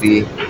3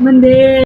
Monday.